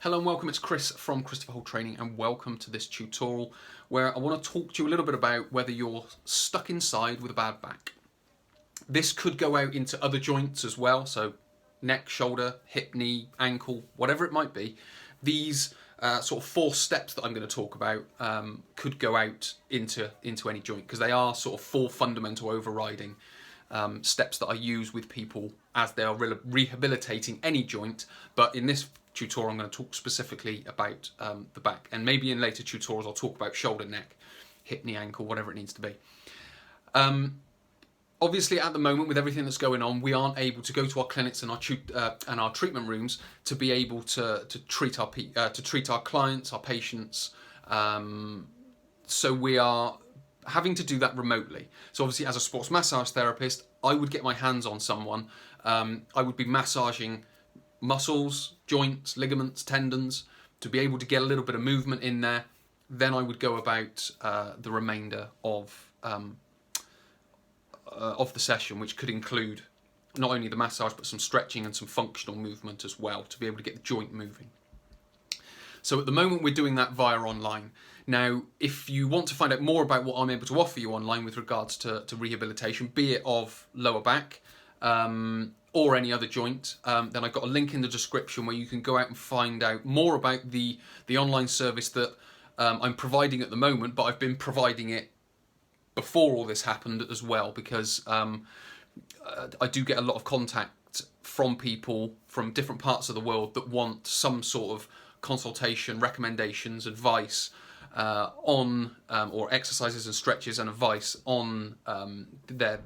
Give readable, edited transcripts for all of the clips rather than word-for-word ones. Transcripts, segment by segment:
Hello and welcome, it's Chris from Christopher Hall Training, and welcome to this tutorial where I want to talk to you a little bit about whether you're stuck inside with a bad back. This could go out into other joints as well, so neck, shoulder, hip, knee, ankle, whatever it might be. These sort of 4 steps that I'm going to talk about could go out into any joint, because they are sort of 4 fundamental overriding steps that I use with people as they are rehabilitating any joint. But in this tutorial I'm going to talk specifically about the back, and maybe in later tutorials I'll talk about shoulder, neck, hip, knee, ankle, whatever it needs to be. Obviously at the moment, with everything that's going on, we aren't able to go to our clinics and our treatment rooms to be able to treat our clients, our patients. So we are having to do that remotely. So obviously, as a sports massage therapist, I would get my hands on someone. I would be massaging muscles, joints, ligaments, tendons, to be able to get a little bit of movement in there. Then I would go about the remainder of the session, which could include not only the massage but some stretching and some functional movement as well, to be able to get the joint moving. So at the moment we're doing that via online. Now, if you want to find out more about what I'm able to offer you online with regards to rehabilitation, be it of lower back or any other joint, then I've got a link in the description where you can go out and find out more about the online service that I'm providing at the moment, but I've been providing it before all this happened as well, because I do get a lot of contact from people from different parts of the world that want some sort of consultation, recommendations, advice on or exercises and stretches and advice on their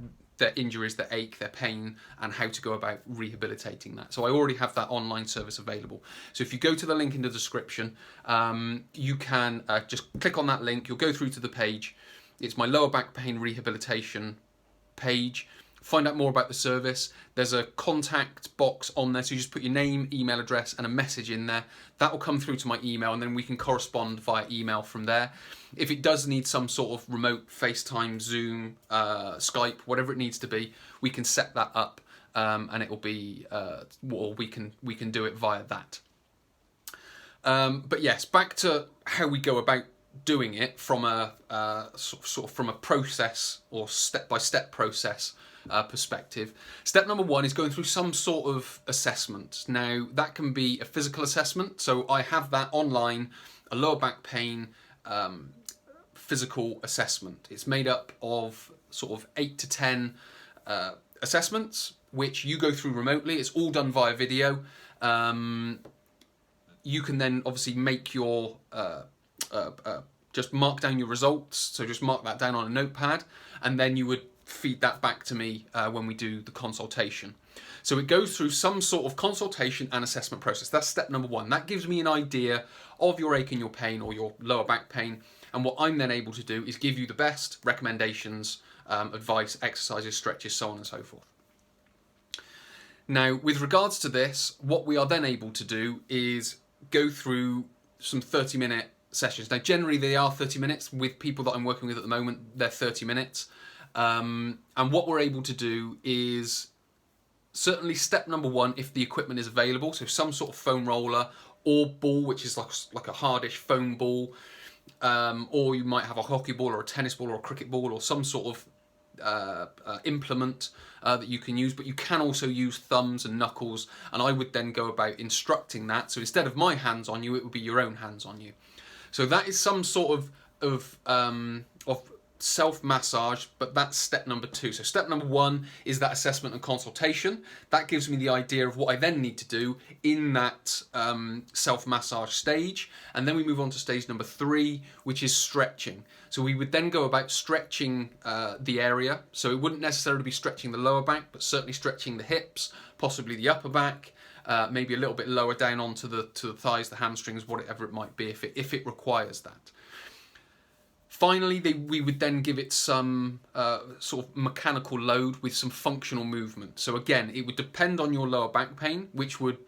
injuries, their ache, their pain, and how to go about rehabilitating that. So I already have that online service available. So if you go to the link in the description, you can just click on that link. You'll go through to the page. It's my lower back pain rehabilitation page. Find out more about the service. There's a contact box on there, so you just put your name, email address, and a message in there. That will come through to my email, and then we can correspond via email from there. If it does need some sort of remote FaceTime, Zoom, Skype, whatever it needs to be, we can set that up, and it will be, or we can do it via that. But yes, back to how we go about doing it from a sort of from a process or step-by-step process perspective. Step number 1 is going through some sort of assessment. Now, that can be a physical assessment, so I have that online, a lower back pain physical assessment. It's made up of sort of 8 to 10 assessments, which you go through remotely. It's all done via video. You can then obviously make your just mark down your results, so just mark that down on a notepad, and then you would feed that back to me when we do the consultation. So it goes through some sort of consultation and assessment process. That's step number 1. That gives me an idea of your ache and your pain, or your lower back pain, and what I'm then able to do is give you the best recommendations, advice, exercises, stretches, so on and so forth. Now, with regards to this, what we are then able to do is go through some 30-minute sessions. Now, generally they are 30 minutes. With people that I'm working with at the moment, they're 30 minutes. And what we're able to do is certainly step number 1, if the equipment is available, so some sort of foam roller or ball, which is like a hardish foam ball, or you might have a hockey ball or a tennis ball or a cricket ball or some sort of implement that you can use, but you can also use thumbs and knuckles, and I would then go about instructing that. So instead of my hands on you, it would be your own hands on you. So that is some sort of self-massage, but that's step number 2. So step number 1 is that assessment and consultation. That gives me the idea of what I then need to do in that self-massage stage. And then we move on to stage number 3, which is stretching. So we would then go about stretching the area. So it wouldn't necessarily be stretching the lower back, but certainly stretching the hips, possibly the upper back, maybe a little bit lower down onto the thighs, the hamstrings, whatever it might be, if it requires that. Finally, we would then give it some sort of mechanical load with some functional movement. So again, it would depend on your lower back pain, which would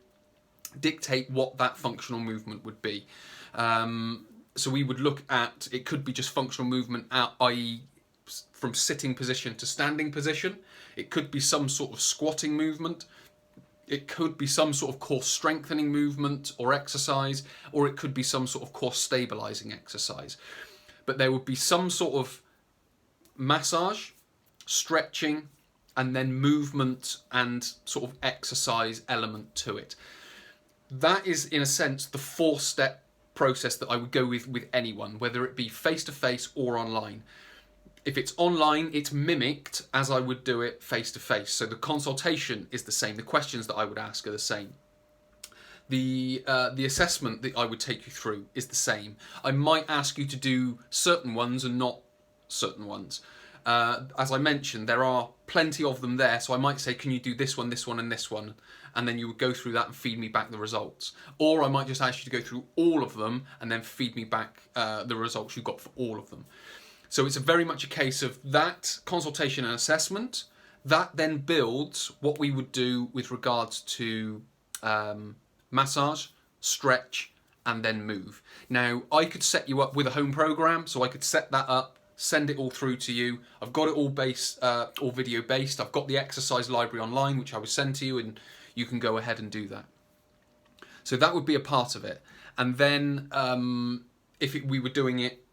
dictate what that functional movement would be. So we would look at, it could be just functional movement, i.e. from sitting position to standing position. It could be some sort of squatting movement. It could be some sort of core strengthening movement or exercise, or it could be some sort of core stabilizing exercise. But there would be some sort of massage, stretching, and then movement and sort of exercise element to it. That is, in a sense, the 4-step process that I would go with anyone, whether it be face-to-face or online. If it's online, it's mimicked as I would do it face-to-face. So the consultation is the same. The questions that I would ask are the same. The assessment that I would take you through is the same. I might ask you to do certain ones and not certain ones. As I mentioned, there are plenty of them there, so I might say, can you do this one, and this one? And then you would go through that and feed me back the results. Or I might just ask you to go through all of them and then feed me back the results you got for all of them. So it's very much a case of that consultation and assessment. That then builds what we would do with regards to massage, stretch, and then move. Now, I could set you up with a home program, so I could set that up, send it all through to you. I've got it all video based. I've got the exercise library online, which I will send to you, and you can go ahead and do that. So that would be a part of it. And then we were doing it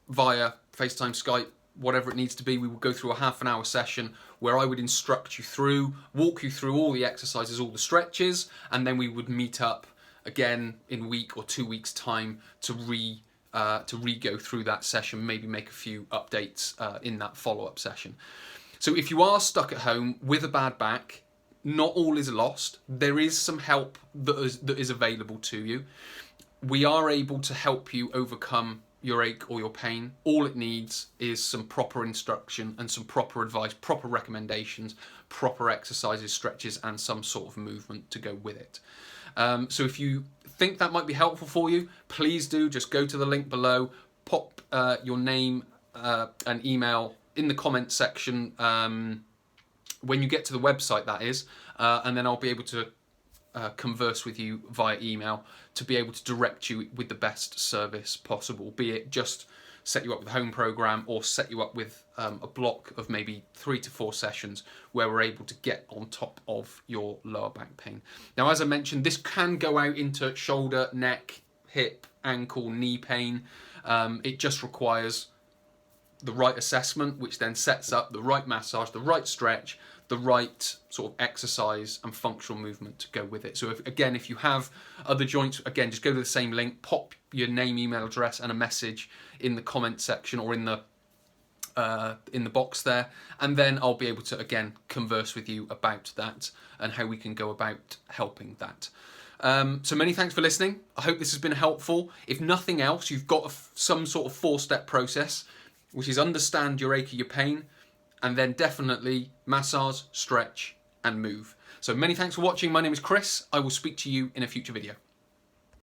via FaceTime, Skype, whatever it needs to be, we would go through a half-an-hour session where I would instruct you through, walk you through all the exercises, all the stretches, and then we would meet up again in a week or 2 weeks' time to re-go through that session, maybe make a few updates in that follow-up session. So if you are stuck at home with a bad back, not all is lost. There is some help that is available to you. We are able to help you overcome your ache or your pain. All it needs is some proper instruction and some proper advice, proper recommendations, proper exercises, stretches, and some sort of movement to go with it. So if you think that might be helpful for you, please do just go to the link below, pop your name and email in the comment section when you get to the website, that is, and then I'll be able to converse with you via email to be able to direct you with the best service possible, be it just set you up with a home program or set you up with a block of maybe 3 to 4 sessions where we're able to get on top of your lower back pain. Now, as I mentioned, this can go out into shoulder, neck, hip, ankle, knee pain. It just requires the right assessment, which then sets up the right massage, the right stretch, the right sort of exercise and functional movement to go with it. So if you have other joints, again, just go to the same link, pop your name, email address and a message in the comment section or in the box there, and then I'll be able to again converse with you about that and how we can go about helping that. So many thanks for listening. I hope this has been helpful. If nothing else, you've got some sort of 4-step process, which is understand your ache or your pain, and then definitely massage, stretch, and move. So many thanks for watching. My name is Chris. I will speak to you in a future video.